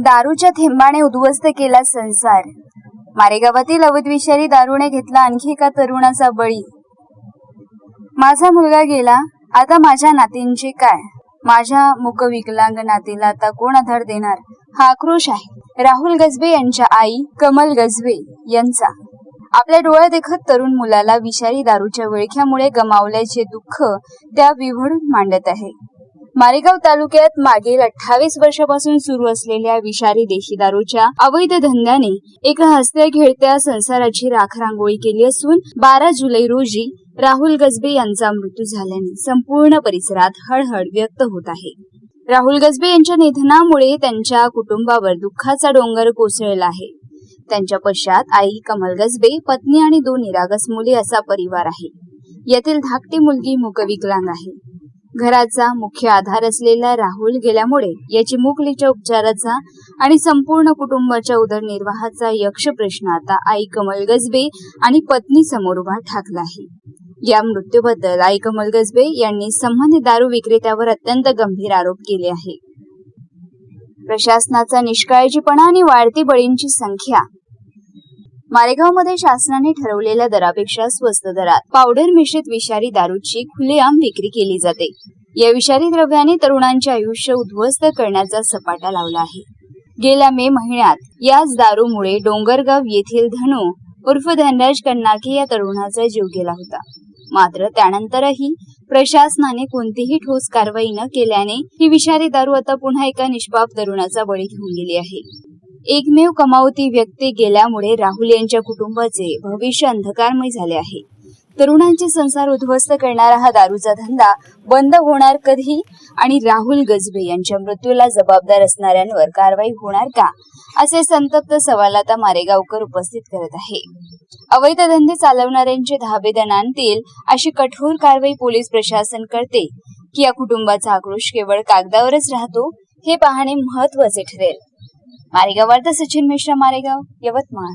दारूच्या थेंबाने उद्ध्वस्त केला संसार. मारेगावातील अवैध विषारी दारूने घेतला आणखी एका तरुणाचा बळी. माझा मुलगा गेला, आता माझ्या नातींचे काय? माझ्या मूकविकलांग नातीला आता कोण आधार देणार? हा आक्रोश आहे राहुल गजबे यांच्या आई कमल गजबे यांचा. आपल्या डोळ्यात देखत तरुण मुलाला विषारी दारूच्या विळख्यामुळे गमावल्याचे दुःख त्या विव्हळून मांडत आहे. मारेगाव तालुक्यात मागील 28 वर्षापासून सुरू असलेल्या विषारी देशी दारूच्या अवैध धंद्याने एका हसत्या खेळत्या संसाराची राखरांगोळी केली असून 12 जुलै रोजी राहुल गजबे यांचा मृत्यू झाल्याने संपूर्ण परिसरात हळहळ व्यक्त होत आहे. राहुल गजबे यांच्या निधनामुळे त्यांच्या कुटुंबावर दुःखाचा डोंगर कोसळला आहे. त्यांच्या पश्चात आई कमल गजबे, पत्नी आणि 2 निरागस मुले असा परिवार आहे. यातील धाकटी मुलगी मूकविकलांग आहे. घराचा मुख्य आधार असलेला राहुल गेल्यामुळे याची मूकलीच्या उपचाराचा आणि संपूर्ण कुटुंबाच्या उदरनिर्वाहाचा यक्ष प्रश्न आता आई कमल गजबे आणि पत्नी समोर उभा ठाकला आहे. या मृत्यूबद्दल आई कमल गजबे यांनी संबंधित दारू विक्रेत्यावर अत्यंत गंभीर आरोप केले आहे. प्रशासनाचा निष्काळजीपणा आणि वाढती बळींची संख्या. मारेगावमध्ये शासनाने ठरवलेल्या दरापेक्षा स्वस्त दरात पावडर मिश्रित विषारी दारूची खुलेआम विक्री केली जाते. या विषारी द्रव्याने तरुणांचे आयुष्य उद्ध्वस्त करण्याचा सपाटा लावला आहे. गेल्या मे महिन्यात याच दारूमुळे डोंगरगाव येथील धनु उर्फ धनराज कन्नाके या तरुणाचा जीव गेला होता. मात्र त्यानंतरही प्रशासनाने कोणतीही ठोस कारवाई न केल्याने ही विषारी दारू आता पुन्हा एका निष्पाप तरुणाचा बळी घेऊन गेली आहे. एकमेव कमावती व्यक्ती गेल्यामुळे राहुल यांच्या कुटुंबाचे भविष्य अंधकारमय झाले आहे. तरुणांचे संसार उद्ध्वस्त करणारा हा दारूचा धंदा बंद होणार कधी आणि राहुल गजबे यांच्या मृत्यूला जबाबदार असणाऱ्यांवर कारवाई होणार का, असे संतप्त सवाल आता मारेगावकर उपस्थित करत आहे. अवैध धंदे चालवणाऱ्यांचे धाबे दणाणतील अशी कठोर कारवाई पोलीस प्रशासन करते की या कुटुंबाचा आक्रोश केवळ कागदावरच राहतो, हे पाहणे महत्वाचे ठरेल. मारेगाव वार्ता सचिन मिश्रा, मारेगाव, यवतमाळ.